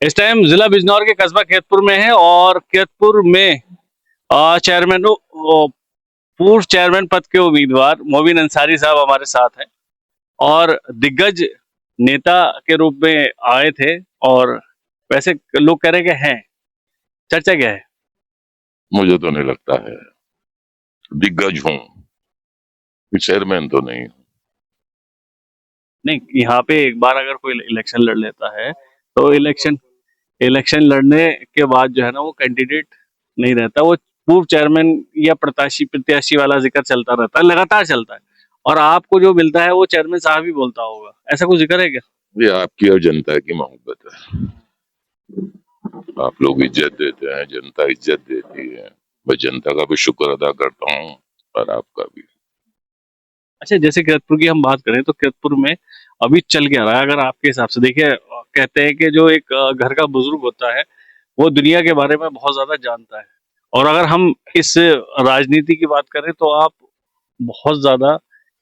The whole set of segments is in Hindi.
इस टाइम जिला बिजनौर के कस्बा केतपुर में है और केतपुर में चेयरमैन पूर्व चेयरमैन पद के उम्मीदवार मोबिन अंसारी साहब हमारे साथ हैं और दिग्गज नेता के रूप में आए थे। और वैसे लोग कह रहे हैं कि हैं, चर्चा क्या है? मुझे तो नहीं लगता है दिग्गज हूँ, चेयरमैन तो नहीं हूँ। नहीं, यहाँ पे एक बार अगर कोई इलेक्शन लड़ लेता है तो इलेक्शन इलेक्शन लड़ने के बाद जो है ना वो कैंडिडेट नहीं रहता, वो पूर्व चेयरमैन या प्रत्याशी प्रत्याशी वाला जिक्र चलता रहता है, लगातार चलता है। और आपको जो मिलता है वो चेयरमैन साहब ही बोलता होगा, ऐसा कुछ जिक्र है क्या? ये आपकी और जनता की मोहब्बत है। आप लोग इज्जत देते हैं, जनता इज्जत देती है। मैं जनता का भी शुक्र अदा करता हूँ और आपका भी। अच्छा, जैसे किरतपुर की हम बात करें तो किरतपुर में अभी चल क्या रहा है अगर आपके हिसाब से देखिए? कहते हैं कि जो एक घर का बुजुर्ग होता है वो दुनिया के बारे में बहुत ज्यादा जानता है। और अगर हम इस राजनीति की बात करें तो आप बहुत ज्यादा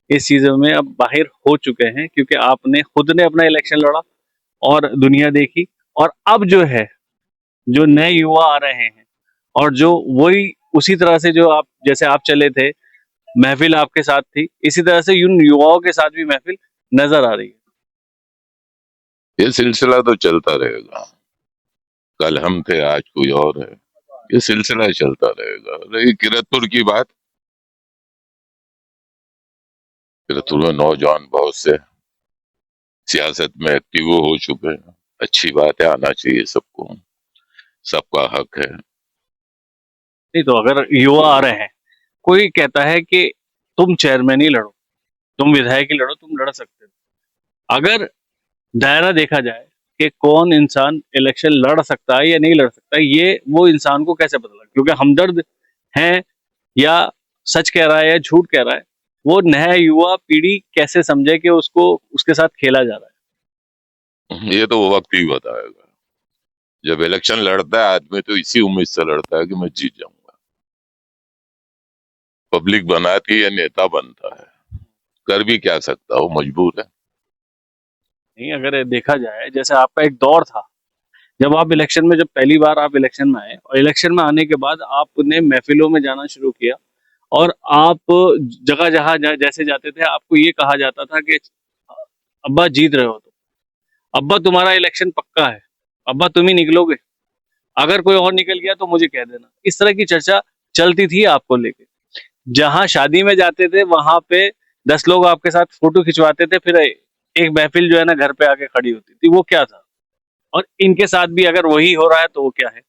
इस चीजों में अब बाहिर हो चुके हैं, क्योंकि आपने खुद ने अपना इलेक्शन लड़ा और दुनिया देखी। और अब जो है, जो नए युवा आ रहे हैं और जो वही उसी तरह से जो आप जैसे आप चले थे, महफिल आपके साथ थी, इसी तरह से उन युवाओं के साथ भी महफिल नजर आ रही है। ये सिलसिला तो चलता रहेगा। कल हम थे, आज कोई और है। ये सिलसिला चलता रहेगा। रही किरतपुर की बात, किरतपुर में नौजवान बहुत से सियासत में एक्टिव हो चुके हैं। अच्छी बात है, आना चाहिए सबको। सबका हक है। नहीं तो अगर युवा आ रहे हैं, कोई कहता है कि तुम चेयरमैन ही लड़ो, तुम विधायक ही लड़ो, तुम लड़ सकते हो। अगर दायरा देखा जाए कि कौन इंसान इलेक्शन लड़ सकता है या नहीं लड़ सकता है, ये वो इंसान को कैसे पता लगे? क्योंकि हमदर्द है या सच कह रहा है या झूठ कह रहा है, वो नया युवा पीढ़ी कैसे समझे कि उसको उसके साथ खेला जा रहा ये तो वो वक्त ही बताएगा। जब इलेक्शन लड़ता है आदमी तो इसी उम्मीद से लड़ता है कि मैं जीत जाऊंगा। पब्लिक बनाती है, नेता बनता है। कर भी क्या सकता हो, मजबूर है। है। नहीं, अगर देखा जाए जैसे आपका एक दौर था, जब आप इलेक्शन में, जब पहली बार आप इलेक्शन में आए और इलेक्शन में आने के बाद आपने महफिलों में जाना शुरू किया और आप जगह जहां जैसे जाते थे आपको ये कहा जाता था कि अब्बा जीत रहे हो, तो अब्बा तुम्हारा इलेक्शन पक्का है, अब्बा तुम ही निकलोगे, अगर कोई और निकल गया तो मुझे कह देना। इस तरह की चर्चा चलती थी आपको लेके। जहां शादी में जाते थे वहां पे 10 लोग आपके साथ फोटो खिंचवाते थे, फिर एक महफिल जो है ना घर पे आके खड़ी होती थी, वो क्या था? और इनके साथ भी अगर वही हो रहा है तो वो क्या है?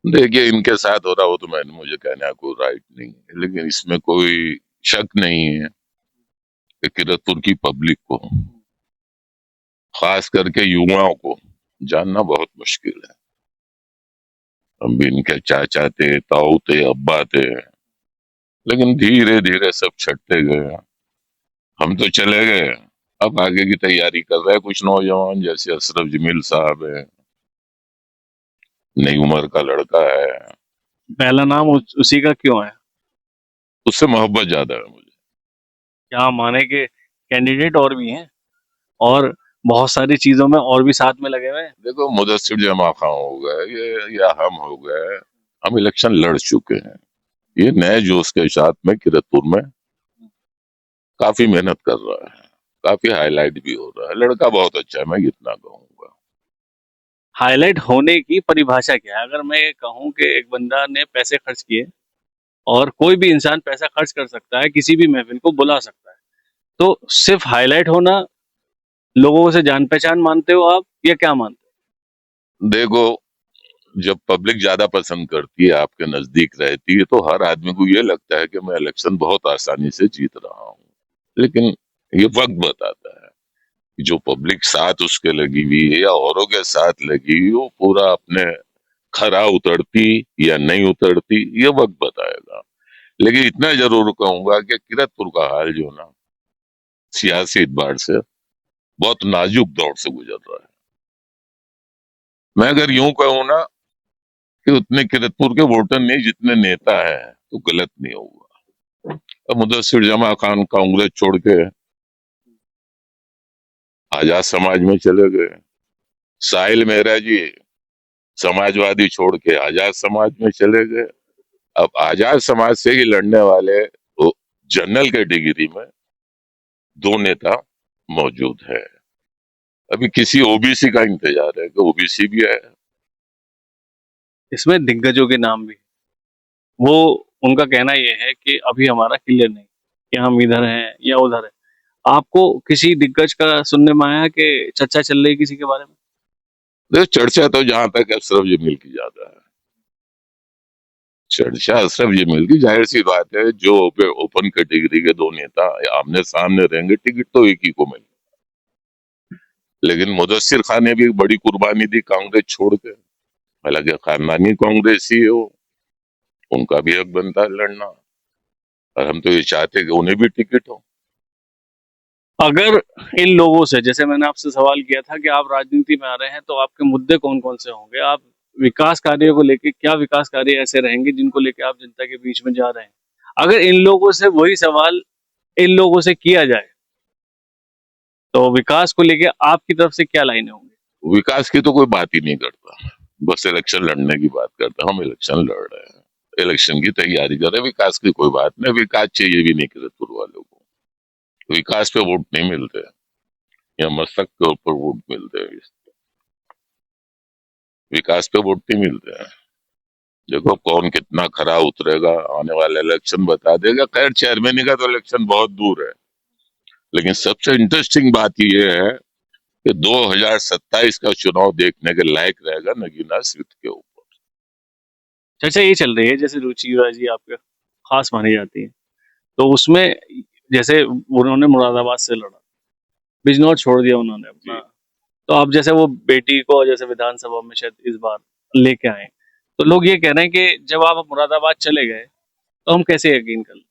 देखिए, इनके साथ हो रहा हो तो मैंने मुझे कहने का कोई राइट नहीं है, लेकिन इसमें कोई शक नहीं है कि किरतपुर की पब्लिक को, खास करके युवाओं को जानना बहुत मुश्किल है। हम भी इनके चाचा थे, ताऊ थे, अब्बा थे, लेकिन धीरे धीरे सब छटते गए। हम तो चले गए, अब आगे की तैयारी कर रहे हैं कुछ नौजवान, जैसे अशरफ जमील साहब है, नई उम्र का लड़का है। पहला नाम उसी का क्यों है? उससे मोहब्बत ज्यादा है मुझे। क्या माने कि कैंडिडेट और भी हैं और बहुत सारी चीजों में और भी साथ में लगे हुए हैं। देखो, मुदस्सिर जमा खां हो गए ये, या हम हो गए, हम इलेक्शन लड़ चुके हैं। ये नए जोश के साथ में किरतपुर में काफी मेहनत कर रहा है। काफी हाईलाइट भी हो रहा है। लड़का बहुत अच्छा है, मैं इतना कहूंगा। हाईलाइट होने की परिभाषा क्या है? अगर मैं ये कहूँ कि एक बंदा ने पैसे खर्च किए, और कोई भी इंसान पैसा खर्च कर सकता है, किसी भी महफिल को बुला सकता है, तो सिर्फ हाईलाइट होना, लोगों से जान पहचान मानते हो आप या क्या मानते देखो, जब पब्लिक ज्यादा पसंद करती है, आपके नजदीक रहती है, तो हर आदमी को ये लगता है कि मैं इलेक्शन बहुत आसानी से जीत रहा हूँ। लेकिन ये वक्त बताता है कि जो पब्लिक साथ उसके लगी हुई है या औरों के साथ लगी हुई, वो पूरा अपने खरा उतरती या नहीं उतरती, ये वक्त बताएगा। लेकिन इतना जरूर कहूंगा कि किरतपुर का हाल जो ना, सियासी एतबार से बहुत नाजुक दौर से गुजर रहा है। मैं अगर यूं कहूँ ना कि उतने किरतपुर के वोटर नहीं जितने नेता हैं, तो गलत नहीं होगा। अब मुदस्सिर जमा खान कांग्रेस छोड़ के आजाद समाज में चले गए। साहिल मेहरा जी समाजवादी छोड़ के आजाद समाज में चले गए। अब आजाद समाज से ही लड़ने वाले वो जनरल कैटेगरी में दो नेता मौजूद है। अभी किसी ओबीसी का इंतजार है कि ओबीसी भी आए। इसमें दिग्गजों के नाम भी, वो उनका कहना ये है कि अभी हमारा क्लियर नहीं कि हम इधर हैं या उधर है। आपको किसी दिग्गज का सुनने में आया कि चर्चा चल रही किसी के बारे में? देखो चर्चा तो जहां तक अशरफ जमील की ज्यादा है। चर्चा अशरफ जमील की, जाहिर सी बात है जो ओपन कैटेगरी के दो नेता आमने सामने रहेंगे टिकट तो एक ही को मिले। लेकिन मुदस्सिर खान ने भी एक बड़ी कुर्बानी दी कांग्रेस छोड़ के। हालांकि खानदानी कांग्रेसी है वो, उनका भी हक बनता है लड़ना। और हम तो ये चाहते हैं कि उन्हें भी टिकट हो। अगर इन लोगों से, जैसे मैंने आपसे सवाल किया था कि आप राजनीति में आ रहे हैं तो आपके मुद्दे कौन कौन से होंगे, आप विकास कार्यों को लेके क्या विकास कार्य ऐसे रहेंगे जिनको लेके आप जनता के बीच में जा रहे हैं, अगर इन लोगों से वही सवाल इन लोगों से किया जाए तो विकास को लेके आपकी तरफ से क्या लाइनें होंगी? विकास की तो कोई बात ही नहीं करता, बस इलेक्शन लड़ने की बात करता। हम इलेक्शन लड़ रहे हैं, इलेक्शन की तैयारी कर रहे हैं, विकास की कोई बात नहीं। विकास चाहिए भी नहीं किरतपुर वालों को। विकास पे वोट नहीं मिलते या मस्तक के ऊपर वोट मिलते हैं। विकास पे वोट नहीं मिलते हैं। देखो कौन कितना खरा उतरेगा आने वाला इलेक्शन बता देगा। खैर चेयरमैन का तो इलेक्शन बहुत दूर है, लेकिन सबसे इंटरेस्टिंग बात यह है कि 2027 का चुनाव देखने के लायक रहेगा नगीना सीट के ऊपर। चर्चा ये चल रही है, जैसे रुचि जी आपके खास मानी जाती है, तो उसमें जैसे उन्होंने मुरादाबाद से लड़ा, बिजनौर छोड़ दिया उन्होंने अपना, तो अब जैसे वो बेटी को जैसे विधानसभा में शायद इस बार लेके आए, तो लोग ये कह रहे हैं कि जब आप मुरादाबाद चले गए तो हम कैसे यकीन कर लें?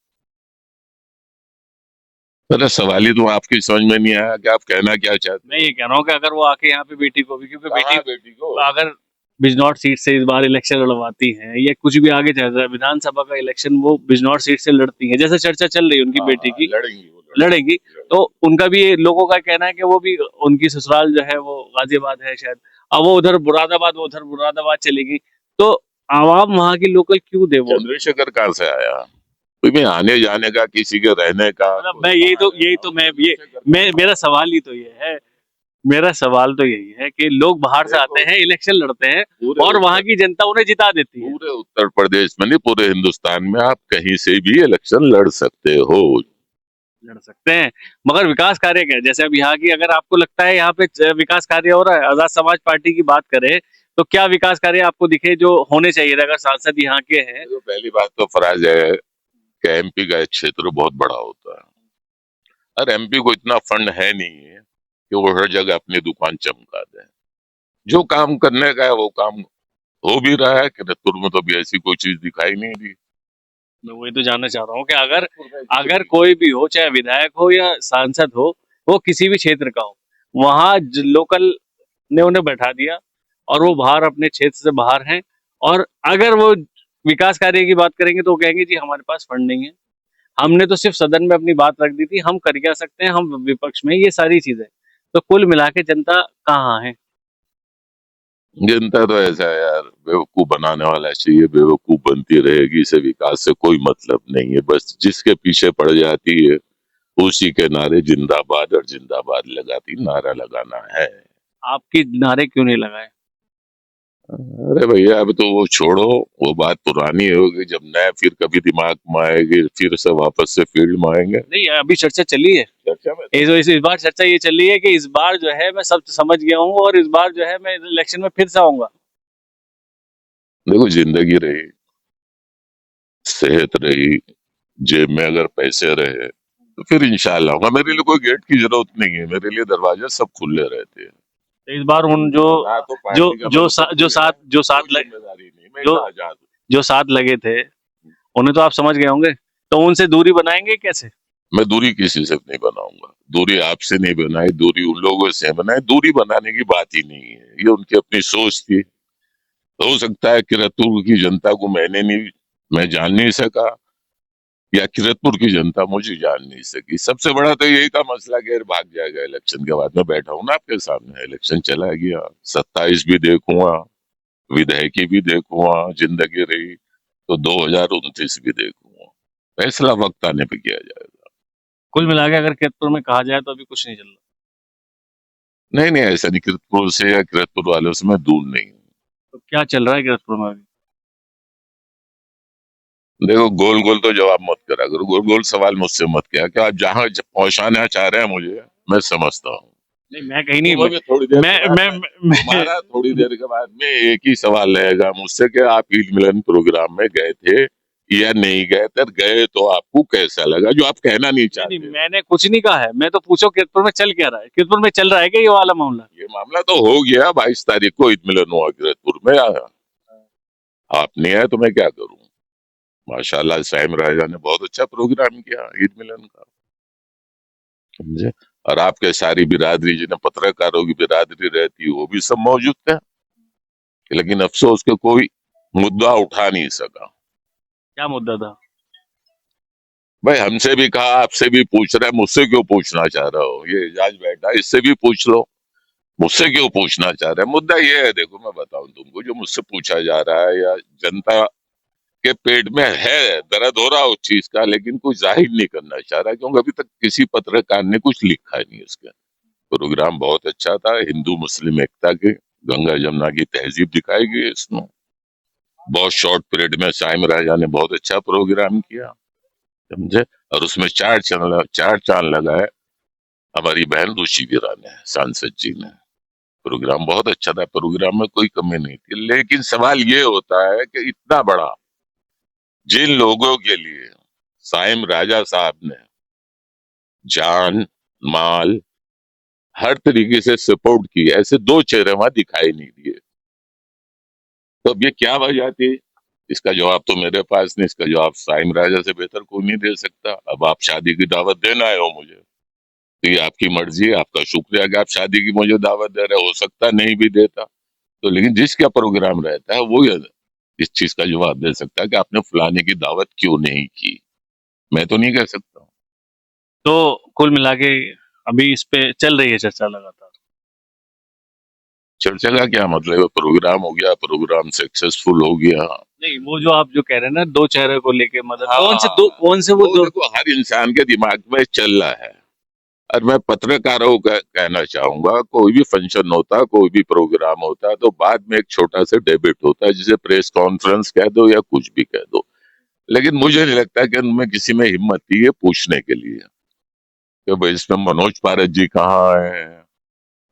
मेरा सवाल ही तो आपकी समझ में नहीं आया कि आप कहना क्या चाहते मैं ये कह रहा हूँ कि अगर वो आके यहाँ पे बेटी को भी, क्योंकि हो। बेटी कहाँ बेटी को? अगर बिजनौर सीट से इस बार इलेक्शन लड़वाती हैं या कुछ भी आगे चल रहा है विधानसभा का इलेक्शन, वो बिजनौर सीट से लड़ती हैं, जैसे चर्चा चल रही है उनकी बेटी हाँ की लड़ेंगी, वो लड़ेगी, तो उनका भी ये लोगों का कहना है कि वो भी, उनकी ससुराल जो है वो गाजियाबाद है शायद, अब वो उधर मुरादाबाद, वो उधर मुरादाबाद चलेगी, तो आवाम वहां की लोकल क्यों दे वोट? चंद्रशेखर कहाँ से आया? कोई भी आने जाने का, किसी के रहने का मतलब कोई मैं यही तो मैं ये मैं मेरा सवाल ही तो ये है, मेरा सवाल तो यही है कि लोग बाहर से आते हैं, इलेक्शन लड़ते हैं और वहां की जनता उन्हें जिता देती है। पूरे उत्तर प्रदेश में नहीं, पूरे हिंदुस्तान में आप कहीं से भी इलेक्शन लड़ सकते हो। लड़ सकते हैं, मगर विकास कार्य क्या है? जैसे अब यहाँ की, अगर आपको लगता है यहाँ पे विकास कार्य हो रहा है, आजाद समाज पार्टी की बात करें तो क्या विकास कार्य आपको दिखे जो होने चाहिए थे अगर सांसद यहाँ के हैं? तो पहली बात तो फराज है कि एमपी का क्षेत्र बहुत बड़ा होता है और एमपी को इतना फंड है नहीं है कि वो हर जगह अपनी दुकान चमका दे। जो काम करने का है वो काम हो भी रहा है। किरतपुर में तो अभी ऐसी कोई चीज दिखाई नहीं दी। मैं वही तो जानना चाह रहा हूँ कि अगर अगर कोई भी हो, चाहे विधायक हो या सांसद हो, वो किसी भी क्षेत्र का हो, वहां लोकल ने उन्हें बैठा दिया और वो बाहर, अपने क्षेत्र से बाहर हैं, और अगर वो विकास कार्य की बात करेंगे तो वो कहेंगे जी हमारे पास फंड नहीं है, हमने तो सिर्फ सदन में अपनी बात रख दी थी, हम कर क्या सकते हैं, हम विपक्ष में, ये सारी चीजें। तो कुल मिला के जनता कहाँ है? जनता तो ऐसा है यार, बेवकूफ बनाने वाला चाहिए, बेवकूफ बनती रहेगी। इसे विकास से कोई मतलब नहीं है। बस जिसके पीछे पड़ जाती है उसी के नारे जिंदाबाद और जिंदाबाद लगाती, नारा लगाना है। आपकी नारे क्यों नहीं लगाए? अरे भैया अब तो वो छोड़ो, वो बात पुरानी होगी। जब नया फिर कभी दिमाग में आएगी फिर से वापस से फील्ड में आएंगे। नहीं, अभी चर्चा चली है, चर्चा में इस बार चर्चा ये चल रही है कि इस बार जो है मैं सब समझ गया हूँ और इस बार जो है मैं इलेक्शन में फिर से आऊंगा। देखो जिंदगी रही, सेहत रही, जेब में अगर पैसे रहे तो फिर इंशाल्लाह आऊंगा। मेरे लिए कोई गेट की जरूरत नहीं है, मेरे लिए दरवाजे सब खुले रहते हैं। तो इस बार उन जो ना तो जो पार्टी का जो मेरे सा, को जो कोई साथ जो साथ कोई लग, जिम्मेदारी नहीं, मैं जो इतना आजाद हूँ। जो साथ लगे थे उन्हें तो आप समझ गए होंगे, तो उनसे दूरी बनाएंगे कैसे? मैं दूरी किसी से नहीं बनाऊंगा। दूरी आपसे नहीं बनाई, दूरी उन लोगों से बनाई। दूरी बनाने की बात ही नहीं है, ये उनकी अपनी सोच थी। हो सकता है कि रतुल की जनता को मैंने नहीं, मैं जान नहीं सका। या किरतपुर की जनता मुझे जान नहीं सकी। सबसे बड़ा तो यही था मसला कि यार भाग जाएगा इलेक्शन के बाद। मैं बैठा हूं ना आपके सामने, इलेक्शन चला गया, 27 भी देखूंगा, विधायकी भी देखूंगा, जिंदगी रही तो 2029 भी देखूंगा। फैसला वक्त आने पे किया जाएगा। कुल मिला के अगर किरतपुर में कहा जाए तो अभी कुछ नहीं चल रहा। नहीं नहीं, ऐसा नहीं, किरतपुर से या किरतपुर वालों से मैं दूर नहीं हूँ। तो क्या चल रहा है किरतपुर में अभी? देखो, गोल गोल तो जवाब मत करा करो, गोल गोल सवाल मुझसे मत किया कि आप जहां पहुंचाना चाह रहे हैं मुझे, मैं समझता हूँ। नहीं, मैं कहीं नहीं, तुम अभी थोड़ी देर मैं के बाद मैं में, मैं तुम्हारा थोड़ी देर के बाद में एक ही सवाल रहेगा मुझसे कि आप ईद मिलन प्रोग्राम में गए थे या नहीं गए थे, गए तो आपको कैसा लगा, जो आप कहना नहीं नहीं नहीं, चाहते हो। मैंने कुछ नहीं कहा है। मैं तो पूछो किरतपुर में चल क्या रहा है, किरतपुर में चल रहा है क्या ये वाला मामला? ये मामला तो हो गया, 22 तारीख को ईद मिलन हुआ किरतपुर में। आप नहीं आए तो मैं क्या करूं। माशाल्लाह साइम राजा ने बहुत अच्छा प्रोग्राम किया ईद मिलन का, समझे। और आपके सारी बिरादरी, जिन्हें पत्रकारों की बिरादरी रहती है, वो भी सब मौजूद थे। लेकिन अफसोस के कोई मुद्दा उठा नहीं सका। क्या मुद्दा था? भाई हमसे भी कहा, आपसे भी पूछ रहा है, मुझसे क्यों पूछना चाह रहे हो? ये एजाज बैठा है, इससे भी पूछ लो, मुझसे क्यों पूछना चाह रहे हैं? मुद्दा ये है, देखो मैं बताऊं तुमको, जो मुझसे पूछा जा रहा है या जनता के पेट में है, दर्द हो रहा है उस चीज का, लेकिन कोई जाहिर नहीं करना चाह रहा, क्योंकि अभी तक किसी पत्रकार ने कुछ लिखा नहीं उसके। प्रोग्राम बहुत अच्छा था, हिंदू मुस्लिम एकता के, गंगा जमुना की तहजीब दिखाई गई इसमें। बहुत शॉर्ट पीरियड में साइम राजा ने बहुत अच्छा प्रोग्राम किया, समझे। और उसमें चार चांद लगाए हमारी बहन रुचि वीरा ने, सांसद जी ने। प्रोग्राम बहुत अच्छा था, प्रोग्राम में कोई कमी नहीं थी। लेकिन सवाल ये होता है कि इतना बड़ा, जिन लोगों के लिए साइम राजा साहब ने जान माल हर तरीके से सपोर्ट की, ऐसे दो चेहरे वहां दिखाई नहीं दिए। तो अब ये क्या वजह थी, इसका जवाब तो मेरे पास नहीं, इसका जवाब साइम राजा से बेहतर कोई नहीं दे सकता। अब आप शादी की दावत देना आए हो मुझे, तो ये आपकी मर्जी है, आपका शुक्रिया कि आप शादी की मुझे दावत दे रहे हो सकता है नहीं भी देता तो, लेकिन जिसका प्रोग्राम रहता है वो ये इस चीज का जवाब दे सकता है कि आपने फलाने की दावत क्यों नहीं की। मैं तो नहीं कह सकता। तो कुल मिला के अभी इस पे चल रही है चर्चा लगातार। चर्चा का क्या मतलब है, प्रोग्राम हो गया, प्रोग्राम सक्सेसफुल हो गया। नहीं, वो जो आप जो कह रहे हैं ना, दो चेहरे को लेके, मतलब हाँ, कौन से वो वो दो? देखो हर इंसान के दिमाग में चल रहा है। और मैं पत्रकारों का कहना चाहूंगा, कोई भी फंक्शन होता, कोई भी प्रोग्राम होता, तो बाद में एक छोटा सा डेबिट होता है, जिसे प्रेस कॉन्फ्रेंस कह दो या कुछ भी कह दो। लेकिन मुझे नहीं लगता कि उनमें किसी में हिम्मत थी ये पूछने के लिए कि भाई इसमें मनोज पारस जी कहाँ है,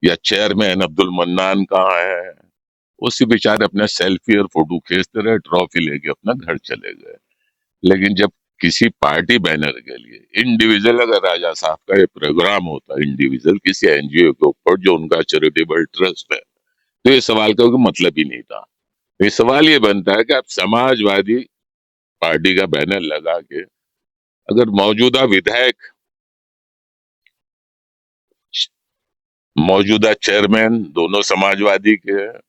या चेयरमैन अब्दुल मन्नान कहाँ है। उसी बेचारे अपने सेल्फी और फोटो खींचते रहे, ट्रॉफी लेके अपना घर चले गए। लेकिन जब किसी पार्टी बैनर के लिए इंडिविजुअल, अगर राजा साहब का ये प्रोग्राम होता इंडिविजुअल किसी एनजीओ के ऊपर जो उनका चैरिटेबल ट्रस्ट है, तो ये सवाल का कोई मतलब ही नहीं था। ये सवाल ये बनता है कि आप समाजवादी पार्टी का बैनर लगा के, अगर मौजूदा विधायक, मौजूदा चेयरमैन दोनों समाजवादी के हैं,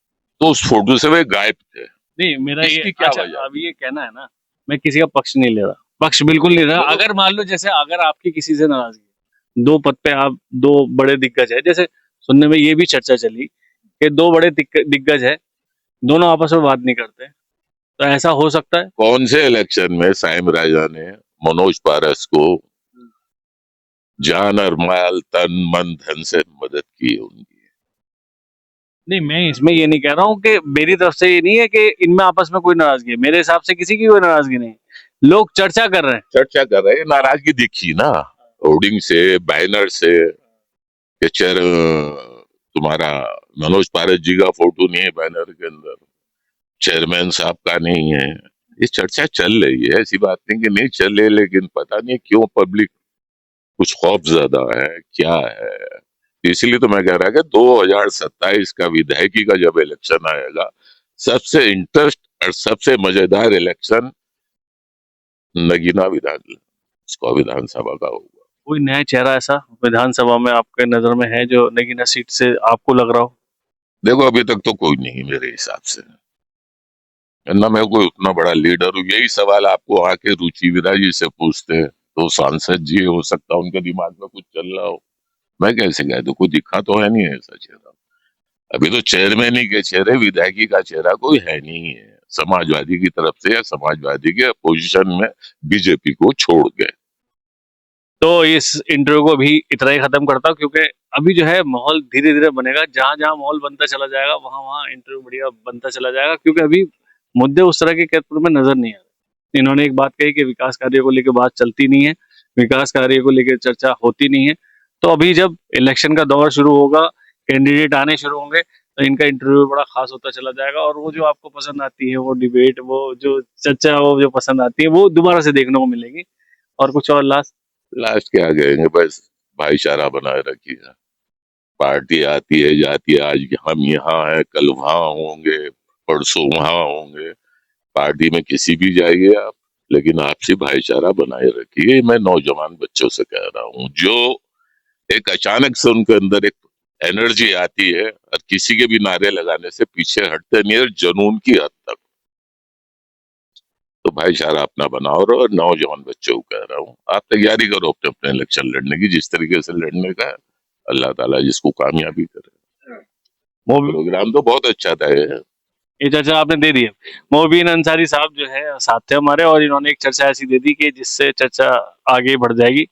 तो उस फोटो से वे गायब थे। नहीं, मेरा ये, इसकी क्या अच्छा वजह अब थी? ये कहना है ना, मैं किसी का पक्ष नहीं ले रहा, पक्ष बिल्कुल नहीं रहा। देखो, अगर मान लो जैसे अगर आपकी किसी से नाराजगी है, दो पद पे आप, दो बड़े दिग्गज है, जैसे सुनने में ये भी चर्चा चली कि दो बड़े दिग्गज है, दोनों आपस में बात नहीं करते, तो ऐसा हो सकता है? कौन से इलेक्शन में साइम राजा ने मनोज पारस को जान और माल, तन मन धन से मदद की है उनकी? नहीं, मैं इसमें ये नहीं कह रहा हूँ कि मेरी तरफ से ये नहीं है कि इनमें आपस में कोई नाराजगी है, मेरे हिसाब से किसी की कोई नाराजगी नहीं है, लोग चर्चा कर रहे हैं। चर्चा कर रहे हैं, नाराजगी दिखी ना, होर्डिंग से, बैनर से, कि चेयर तुम्हारा मनोज पारस जी का फोटो नहीं है बैनर के अंदर, चेयरमैन साहब का नहीं है। ये चर्चा चल रही है, ऐसी बात नहीं कि नहीं चल रही, लेकिन पता नहीं क्यों पब्लिक कुछ खौफ ज्यादा है, क्या है। इसलिए तो मैं कह रहा कि 2027 का विधायकी का जब इलेक्शन आएगा, सबसे इंटरेस्ट और सबसे मजेदार इलेक्शन नगीना विधानसभा का होगा। कोई नया चेहरा ऐसा विधानसभा में आपके नजर में है जो नगीना सीट से आपको लग रहा हो? देखो अभी तक तो कोई नहीं मेरे हिसाब से। ना मैं कोई उतना बड़ा लीडर हूँ। यही सवाल आपको आके रुचिविरा जी से पूछते हैं, तो सांसद जी हो सकता है उनके दिमाग में कुछ चल रहा हो, मैं कैसे कह दूं? कोई दिखा तो है नहीं ऐसा चेहरा। अभी तो चेयरमैन ही के चेहरे, विधायकी का चेहरा कोई है नहीं है समाजवादी की तरफ से, या समाजवादी के अपोजिशन में बीजेपी को छोड़ के। तो इस इंटरव्यू को भी इतना ही खत्म करता हूँ, क्योंकि अभी जो है माहौल धीरे धीरे बनेगा, जहां जहां माहौल बनता चला जाएगा वहां वहां इंटरव्यू बढ़िया बनता चला जाएगा, क्योंकि अभी मुद्दे उस तरह के कैदपुर में नजर नहीं आ रहे। इन्होंने एक बात कही कि विकास कार्य को लेकर बात चलती नहीं है, विकास कार्य को लेकर चर्चा होती नहीं है। तो अभी जब इलेक्शन का दौर शुरू होगा, कैंडिडेट आने शुरू होंगे, तो इनका इंटरव्यू बड़ा खास होता चला जाएगा, और वो जो आपको पसंद आती है, वो डिबेट, वो जो चर्चा, वो जो पसंद आती है, वो दोबारा से देखने को मिलेगी। और कुछ और लास्ट? लास्ट क्या कहेंगे, बस भाईचारा बनाए रखिए। पार्टी आती है जाती है, आज हम यहाँ हैं, कल वहां होंगे, परसों वहां होंगे। पार्टी में किसी भी जाइए आप, लेकिन आपसी भाईचारा बनाए रखिए। मैं नौजवान बच्चों से कह रहा हूँ, जो एक अचानक से उनके अंदर एक एनर्जी आती है और किसी के भी नारे लगाने से पीछे हटते नहीं है, जुनून की हद तक। तो भाईचारा अपना बनाओ रहो। और नौजवान बच्चों को कह रहा हूँ, आप तैयारी करो अपने अपने इलेक्शन लड़ने की, जिस तरीके से लड़ने का है। अल्लाह ताला जिसको कामयाबी करे। वो प्रोग्राम तो बहुत अच्छा था ये चर्चा आपने दे दी है। मोबीन अंसारी साहब जो है साथ थे हमारे, और इन्होंने एक चर्चा ऐसी दे दी कि जिससे चर्चा आगे बढ़ जाएगी।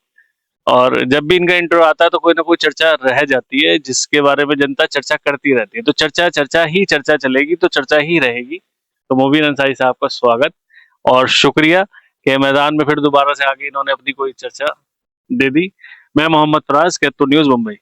और जब भी इनका इंटरव्यू आता है तो कोई ना कोई चर्चा रह जाती है, जिसके बारे में जनता चर्चा करती रहती है। तो चर्चा चर्चा ही चर्चा चलेगी, तो चर्चा ही रहेगी। तो मोबीन अंसारी साहब का स्वागत और शुक्रिया कि मैदान में फिर दोबारा से आगे इन्होंने अपनी कोई चर्चा दे दी। मैं मोहम्मद फराज, कैथोड न्यूज, मुंबई।